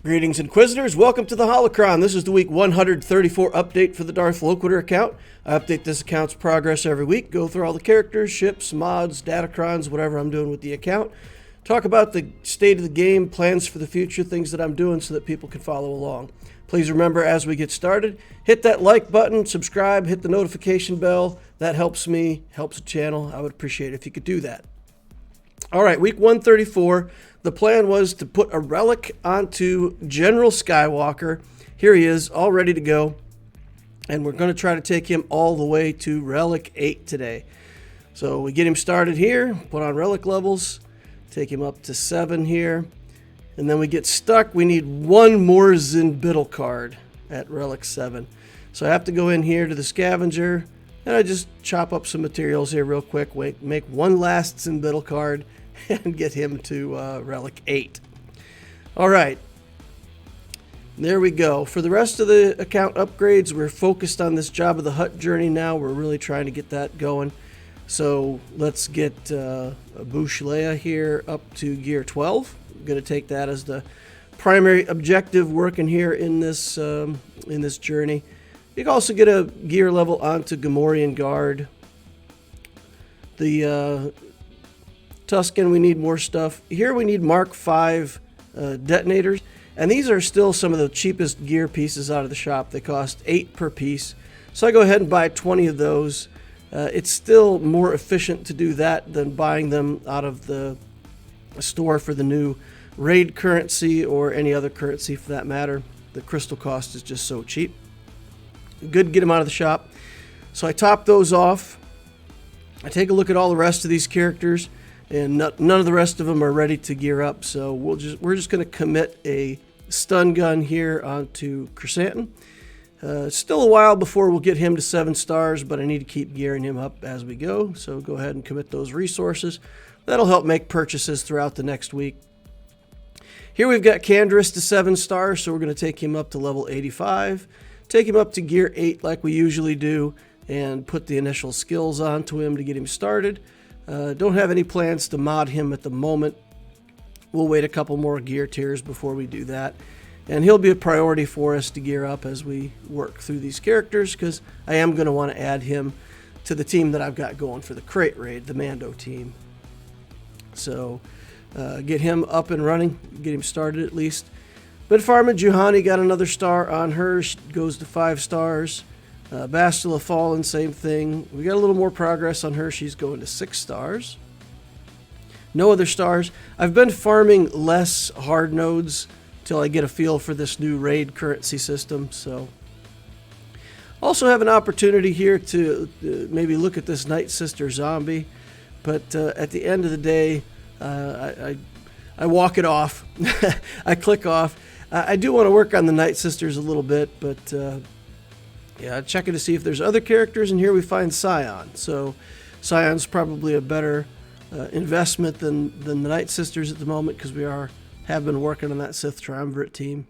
Greetings, Inquisitors. Welcome to the Holocron. This is the week 134 update for the Darth Loquitur account. I update this account's progress every week, go through all the characters, ships, mods, Datacrons, whatever I'm doing with the account. Talk about the state of the game, plans for the future, things that I'm doing so that people can follow along. Please remember, as we get started, hit that like button, subscribe, hit the notification bell. That helps me, helps the channel. I would appreciate it if you could do that. All right, week 134. The plan was to put a relic onto General Skywalker. Here he is, all ready to go. And we're going to try to take him all the way to relic 8 today. So we get him started here, put on relic levels, take him up to 7 here. And then we get stuck. We need one more zinbiddle card at relic 7. So I have to go in here to the scavenger, and I just chop up some materials here real quick, make one last zinbiddle card, and get him to relic 8. All right, there we go. For the rest of the account upgrades, we're focused on this Jabba the Hutt journey now. We're really trying to get that going. So let's get Boushh Leia here up to gear 12. I'm going to take that as the primary objective working here in this journey. You can also get a gear level onto Gamorrean Guard. The Tusken, we need more stuff. Here we need Mark V detonators. And these are still some of the cheapest gear pieces out of the shop. They cost 8 per piece. So I go ahead and buy 20 of those. It's still more efficient to do that than buying them out of the store for the new raid currency or any other currency for that matter. The crystal cost is just so cheap. Good to get them out of the shop. So I top those off. I take a look at all the rest of these characters, and none of the rest of them are ready to gear up. So we're just going to commit a stun gun here onto Krayt. Still a while before we'll get him to 7 stars, but I need to keep gearing him up as we go. So go ahead and commit those resources. That'll help make purchases throughout the next week. Here we've got Canderous to 7 stars, so we're going to take him up to level 85. Take him up to gear 8 like we usually do, and put the initial skills onto him to get him started. Don't have any plans to mod him at the moment. We'll wait a couple more gear tiers before we do that. And he'll be a priority for us to gear up as we work through these characters, because I am going to want to add him to the team that I've got going for the Krayt raid, the Mando team. So get him up and running, get him started at least. But Farma Juhani got another star on her, she goes to 5 stars. Bastila Fallen, same thing. We got a little more progress on her, she's going to 6 stars. No other stars. I've been farming less hard nodes till I get a feel for this new raid currency system. So also have an opportunity here to maybe look at this Night Sister zombie, but at the end of the day, I walk it off. I click off. I do want to work on the Night Sisters a little bit, but yeah, checking to see if there's other characters, and here we find Scion. So Scion's probably a better investment than the Night Sisters at the moment, because we have been working on that Sith Triumvirate team.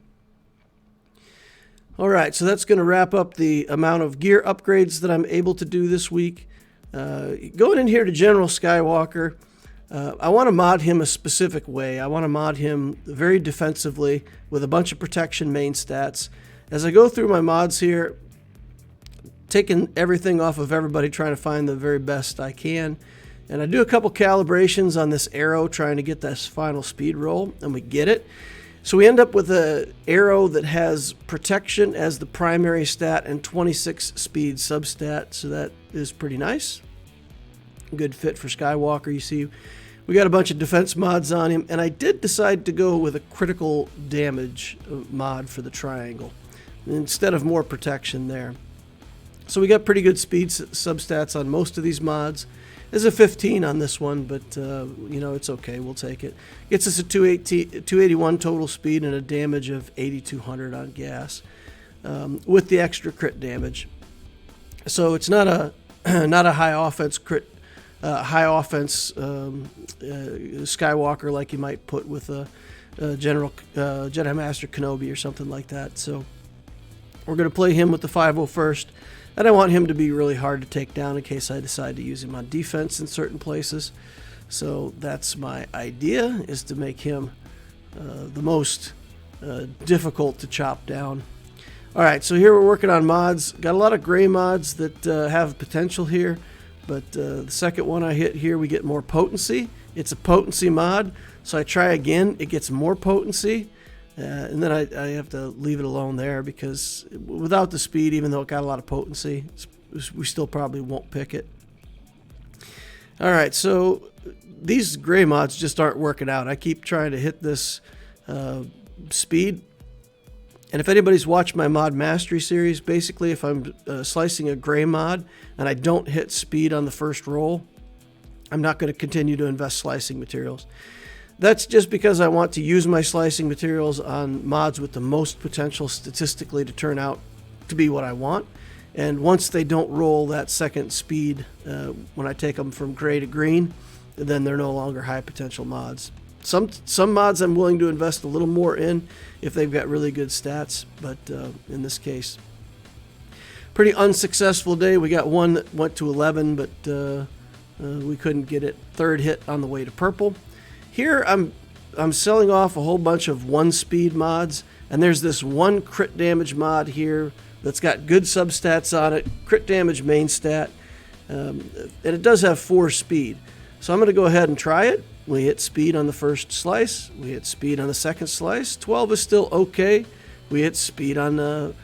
All right, so that's going to wrap up the amount of gear upgrades that I'm able to do this week. Going in here to General Skywalker, I want to mod him a specific way. I want to mod him very defensively with a bunch of protection main stats. As I go through my mods here, taking everything off of everybody, trying to find the very best I can. And I do a couple calibrations on this arrow, trying to get this final speed roll, and we get it. So we end up with an arrow that has protection as the primary stat and 26 speed substat, so that is pretty nice. Good fit for Skywalker. You see, we got a bunch of defense mods on him, and I did decide to go with a critical damage mod for the triangle instead of more protection there. So we got pretty good speed substats on most of these mods. There's a 15 on this one, but you know, it's okay. We'll take it. Gets us a 281 total speed and a damage of 8,200 on gas, with the extra crit damage. So it's not a high offense crit, Skywalker like you might put with a General Jedi Master Kenobi or something like that. So we're going to play him with the 501st. And I want him to be really hard to take down in case I decide to use him on defense in certain places. So that's my idea, is to make him the most difficult to chop down. All right, so here we're working on mods. Got a lot of gray mods that have potential here, but the second one I hit here, we get more potency. It's a potency mod, so I try again, it gets more potency, and then I have to leave it alone there because without the speed, even though it got a lot of potency, we still probably won't pick it. All right, so these gray mods just aren't working out. I keep trying to hit this speed. And if anybody's watched my mod mastery series, basically if I'm slicing a gray mod and I don't hit speed on the first roll, I'm not going to continue to invest slicing materials. That's just because I want to use my slicing materials on mods with the most potential statistically to turn out to be what I want. And once they don't roll that second speed, when I take them from gray to green, then they're no longer high potential mods. Some mods I'm willing to invest a little more in if they've got really good stats, but in this case, pretty unsuccessful day. We got one that went to 11, but we couldn't get it. Third hit on the way to purple. Here I'm selling off a whole bunch of one speed mods, and there's this one crit damage mod here that's got good substats on it, crit damage main stat, and it does have 4 speed. So I'm going to go ahead and try it. We hit speed on the first slice. We hit speed on the second slice. 12 is still okay. We hit speed on the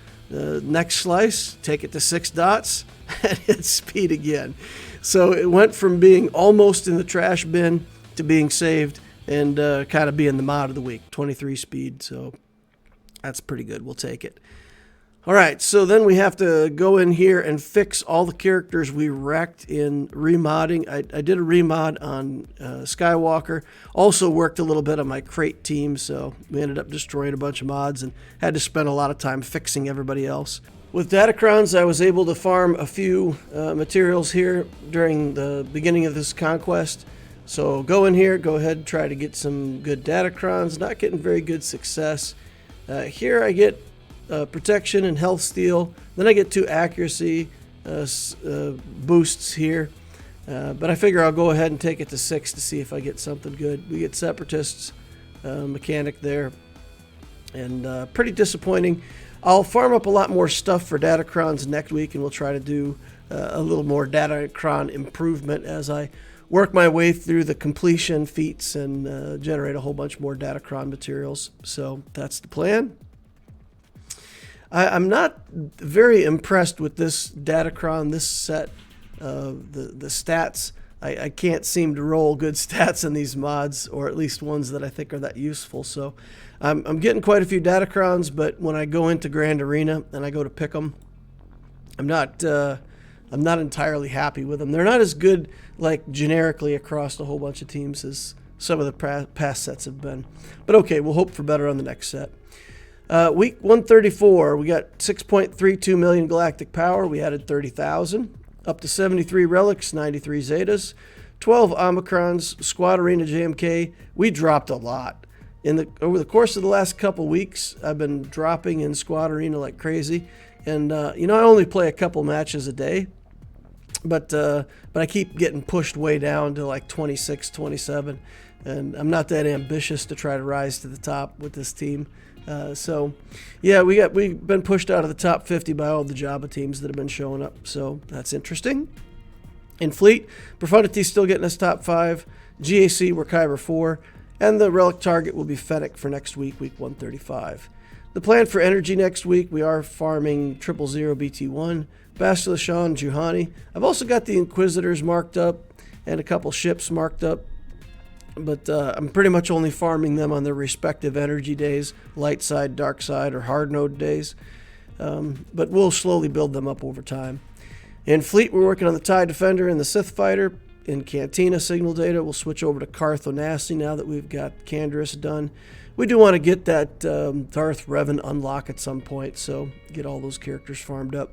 next slice. Take it to 6 dots and hit speed again. So it went from being almost in the trash bin to being saved and kind of being the mod of the week. 23 speed, so that's pretty good. We'll take it. All right, so then we have to go in here and fix all the characters we wrecked in remodding. I did a remod on Skywalker. Also worked a little bit on my Krayt team, so we ended up destroying a bunch of mods and had to spend a lot of time fixing everybody else. With Datacrons, I was able to farm a few materials here during the beginning of this conquest. So go in here, go ahead and try to get some good Datacrons. Not getting very good success. Here I get protection and health steal. Then I get 2 accuracy boosts here. But I figure I'll go ahead and take it to 6 to see if I get something good. We get separatists mechanic there. And pretty disappointing. I'll farm up a lot more stuff for Datacrons next week, and we'll try to do a little more Datacron improvement as I work my way through the completion feats and generate a whole bunch more Datacron materials. So that's the plan. I'm not very impressed with this Datacron, this set, the stats. I can't seem to roll good stats in these mods, or at least ones that I think are that useful. So I'm getting quite a few Datacrons, but when I go into Grand Arena and I go to pick them, I'm not entirely happy with them. They're not as good, like generically across a whole bunch of teams, as some of the past sets have been. But okay, we'll hope for better on the next set. Week 134, we got 6.32 million galactic power. We added 30,000. Up to 73 relics, 93 zetas, 12 omicrons, squad arena JMK. We dropped a lot. Over the course of the last couple weeks, I've been dropping in squad arena like crazy. And, I only play a couple matches a day. But I keep getting pushed way down to like 26, 27. And I'm not that ambitious to try to rise to the top with this team. So yeah, we've been pushed out of the top 50 by all the Jabba teams that have been showing up. So that's interesting. In Fleet, Profundity's still getting us top 5. GAC, we're Kyber 4. And the relic target will be Fennec for next week, week 135. The plan for energy next week, we are farming 000 BT1, Bastila Shan, Juhani. I've also got the Inquisitors marked up and a couple ships marked up. But I'm pretty much only farming them on their respective energy days, light side, dark side, or hard node days. But we'll slowly build them up over time. In Fleet, we're working on the TIE Defender and the Sith Fighter. In Cantina signal data, we'll switch over to Carth Onassi now that we've got Canderous done. We do want to get that Darth Revan unlock at some point, so get all those characters farmed up.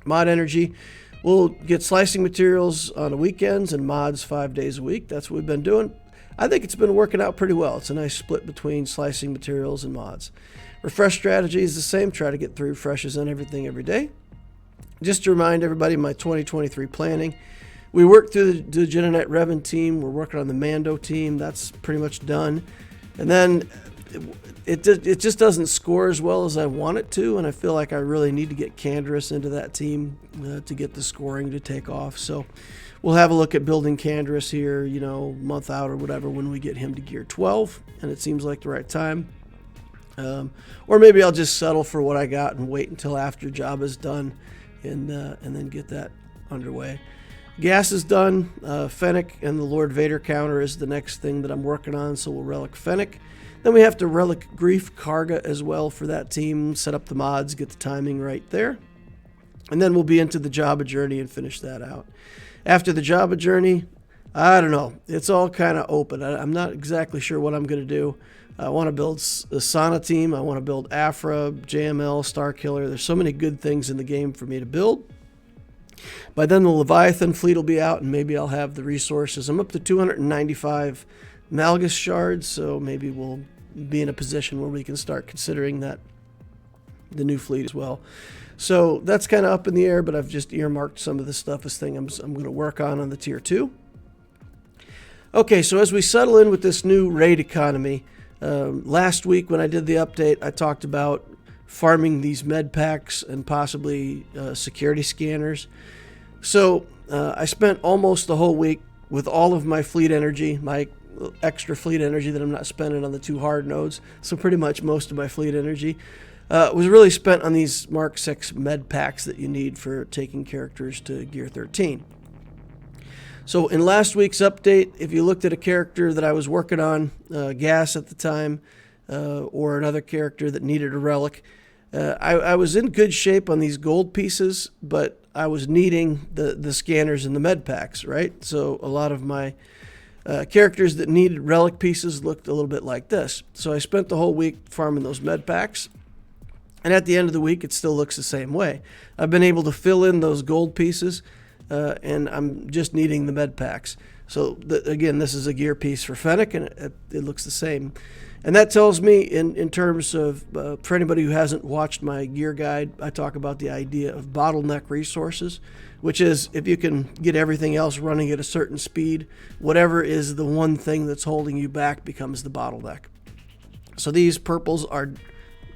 Mod energy. We'll get slicing materials on the weekends and mods 5 days a week. That's what we've been doing. I think it's been working out pretty well. It's a nice split between slicing materials and mods. Refresh strategy is the same. Try to get 3 refreshes on everything every day. Just to remind everybody, my 2023 planning. We worked through the Jedinet Revan team. We're working on the Mando team. That's pretty much done. And then it just doesn't score as well as I want it to, and I feel like I really need to get Canderous into that team to get the scoring to take off. So we'll have a look at building Canderous here, you know, month out or whatever when we get him to gear 12, and it seems like the right time. Or maybe I'll just settle for what I got and wait until after Jabba's done, and then get that underway. Gas is done. Fennec and the Lord Vader counter is the next thing that I'm working on, so we'll relic Fennec. Then we have to relic Grief Karga as well for that team, set up the mods, get the timing right there. And then we'll be into the Jabba journey and finish that out. After the Jabba journey, I don't know. It's all kind of open. I'm not exactly sure what I'm going to do. I want to build the Sana team. I want to build Afra, JML, Starkiller. There's so many good things in the game for me to build. By then the Leviathan fleet will be out, and maybe I'll have the resources. I'm up to 295 Malgus shards, so maybe we'll be in a position where we can start considering that the new fleet as well. So that's kind of up in the air, but I've just earmarked some of the stuff as things I'm going to work on the tier 2. Okay, so as we settle in with this new raid economy, last week when I did the update, I talked about farming these med packs and possibly security scanners. So I spent almost the whole week with all of my fleet energy, my extra fleet energy that I'm not spending on the 2 hard nodes. So pretty much most of my fleet energy was really spent on these Mark 6 med packs that you need for taking characters to gear 13. So in last week's update, if you looked at a character that I was working on, Gas at the time, or another character that needed a relic, I was in good shape on these gold pieces, but I was needing the scanners and the med packs, right? So a lot of my characters that needed relic pieces looked a little bit like this. So I spent the whole week farming those med packs, and at the end of the week, it still looks the same way. I've been able to fill in those gold pieces, and I'm just needing the med packs. So again, this is a gear piece for Fennec, and it looks the same. And that tells me, in terms of, for anybody who hasn't watched my gear guide, I talk about the idea of bottleneck resources, which is if you can get everything else running at a certain speed, whatever is the one thing that's holding you back becomes the bottleneck. So these purples are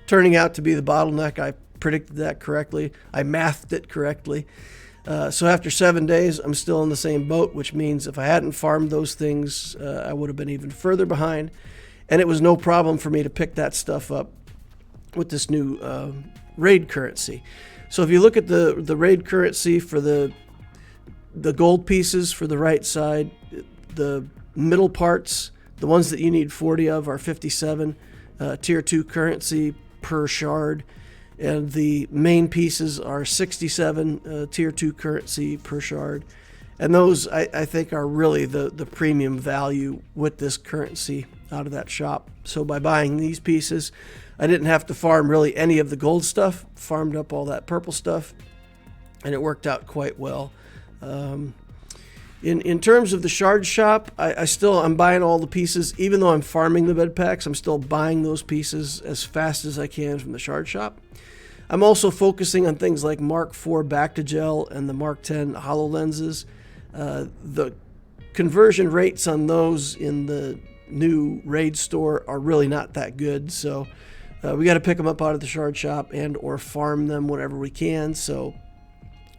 turning out to be the bottleneck. I predicted that correctly. I mathed it correctly. So after 7 days, I'm still in the same boat, which means if I hadn't farmed those things, I would have been even further behind. And it was no problem for me to pick that stuff up with this new raid currency. So if you look at the raid currency for the gold pieces for the right side, the middle parts, the ones that you need 40 of are 57 tier 2 currency per shard. And the main pieces are 67 tier 2 currency per shard. And those, I think, are really the premium value with this currency out of that shop. So by buying these pieces, I didn't have to farm really any of the gold stuff, farmed up all that purple stuff, and it worked out quite well. In terms of the shard shop, I'm buying all the pieces. Even though I'm farming the med packs, I'm still buying those pieces as fast as I can from the shard shop. I'm also focusing on things like Mark IV back to gel and the Mark X HoloLenses. The conversion rates on those in the new raid store are really not that good, so we got to pick them up out of the shard shop and or farm them whenever we can. So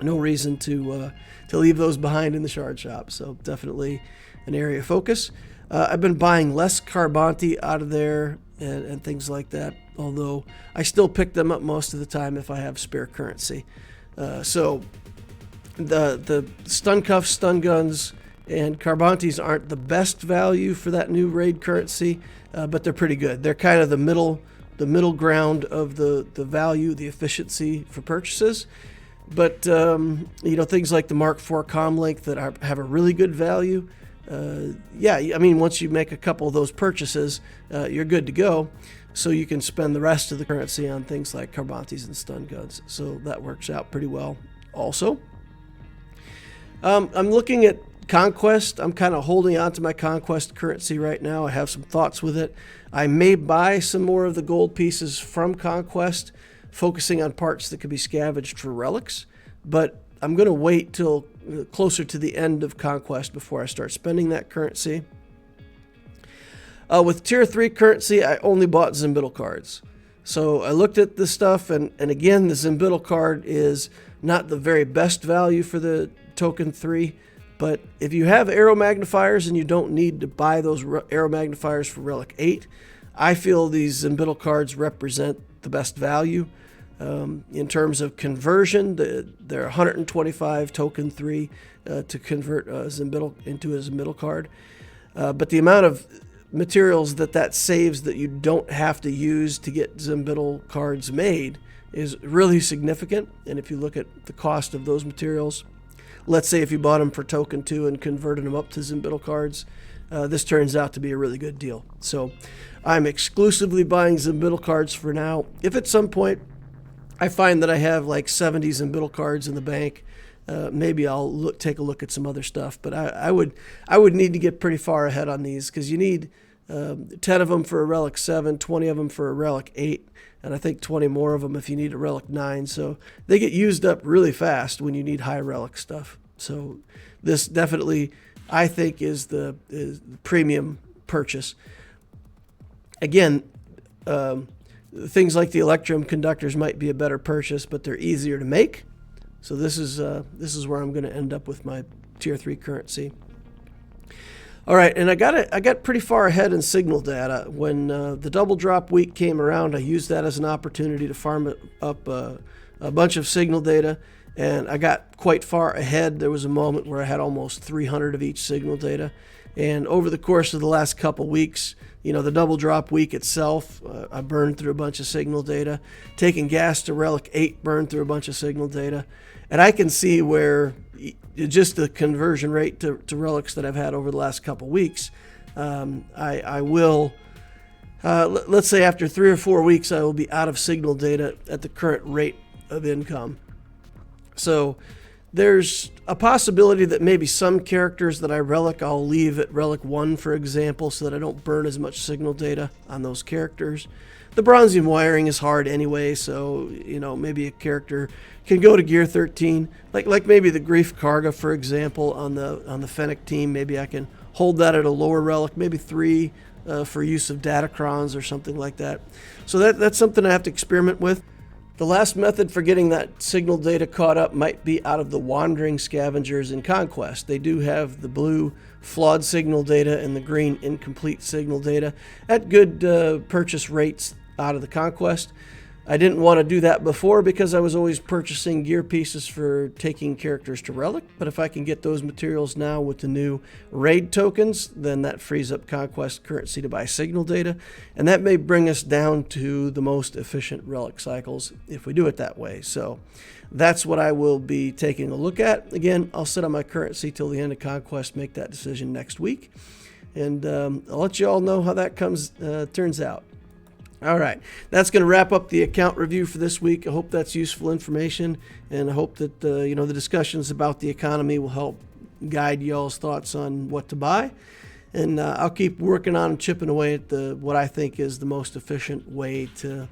no reason to leave those behind in the shard shop. So definitely an area of focus. I've been buying less Carbonti out of there and things like that, although I still pick them up most of the time if I have spare currency. So the stun cuffs, stun guns, and Carbontis aren't the best value for that new raid currency, but they're pretty good. They're kind of the middle ground of the value, the efficiency for purchases. But things like the Mark IV Comlink that have a really good value. Once you make a couple of those purchases, you're good to go. So you can spend the rest of the currency on things like Carbontis and stun guns. So that works out pretty well also. I'm looking at Conquest. I'm kind of holding on to my Conquest currency right now. I have some thoughts with it. I may buy some more of the gold pieces from Conquest, focusing on parts that could be scavenged for relics, but I'm going to wait till closer to the end of Conquest before I start spending that currency. With tier 3 currency, I only bought zinbiddle cards. So I looked at this stuff, and again, the zinbiddle card is not the very best value for the token 3, but if you have arrow magnifiers and you don't need to buy those arrow magnifiers for relic 8, I feel these zinbiddle cards represent the best value. In terms of conversion, they're 125 token 3 to convert a zinbiddle into a zinbiddle card. But the amount of materials that saves that you don't have to use to get zinbiddle cards made is really significant. And if you look at the cost of those materials, let's say if you bought them for token 2 and converted them up to zinbiddle cards, this turns out to be a really good deal. So I'm exclusively buying zinbiddle cards for now. If at some point I find that I have like 70 zinbiddle cards in the bank, maybe I'll take a look at some other stuff. But I would need to get pretty far ahead on these, because you need 10 of them for a relic 7, 20 of them for a relic 8, and I think 20 more of them if you need a relic 9. So they get used up really fast when you need high relic stuff. So this definitely, I think, is the premium purchase. Again, things like the electrum conductors might be a better purchase, but they're easier to make. So this is where I'm going to end up with my tier 3 currency. All right, and I got pretty far ahead in signal data. When the double drop week came around, I used that as an opportunity to farm up a bunch of signal data, and I got quite far ahead. There was a moment where I had almost 300 of each signal data, and over the course of the last couple weeks, the double drop week itself, I burned through a bunch of signal data. Taking gas to relic 8 burned through a bunch of signal data, and I can see where just the conversion rate to relics that I've had over the last couple weeks, I will, let's say after 3 or 4 weeks, I will be out of signal data at the current rate of income. So there's a possibility that maybe some characters that I relic, I'll leave at relic 1, for example, so that I don't burn as much signal data on those characters. The bronzium wiring is hard anyway, so maybe a character can go to gear 13, like maybe the Grief Karga, for example, on the Fennec team. Maybe I can hold that at a lower relic, maybe 3 for use of Datacrons or something like that. So that's something I have to experiment with. The last method for getting that signal data caught up might be out of the wandering scavengers in Conquest. They do have the blue flawed signal data and the green incomplete signal data at good purchase rates out of the Conquest. I didn't want to do that before because I was always purchasing gear pieces for taking characters to relic, but if I can get those materials now with the new raid tokens, then that frees up Conquest currency to buy signal data, and that may bring us down to the most efficient relic cycles if we do it that way. So that's what I will be taking a look at. Again, I'll sit on my currency till the end of Conquest, make that decision next week, and I'll let you all know how that turns out. All right, that's going to wrap up the account review for this week. I hope that's useful information, and I hope that the discussions about the economy will help guide y'all's thoughts on what to buy. And I'll keep working on and chipping away at what I think is the most efficient way to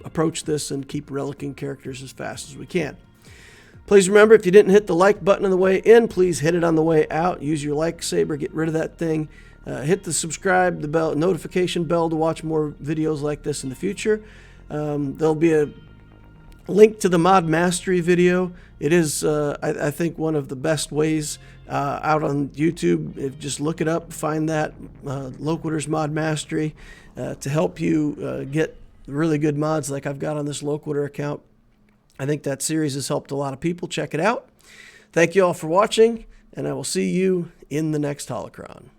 approach this and keep relicing characters as fast as we can. Please remember, if you didn't hit the like button on the way in, please hit it on the way out. Use your like saber, get rid of that thing. Hit the subscribe, the bell, notification bell to watch more videos like this in the future. There'll be a link to the Mod Mastery video. It is, I think, one of the best ways out on YouTube. Just look it up, find that, Loquitur's Mod Mastery, to help you get really good mods like I've got on this Loquitur account. I think that series has helped a lot of people. Check it out. Thank you all for watching, and I will see you in the next Holocron.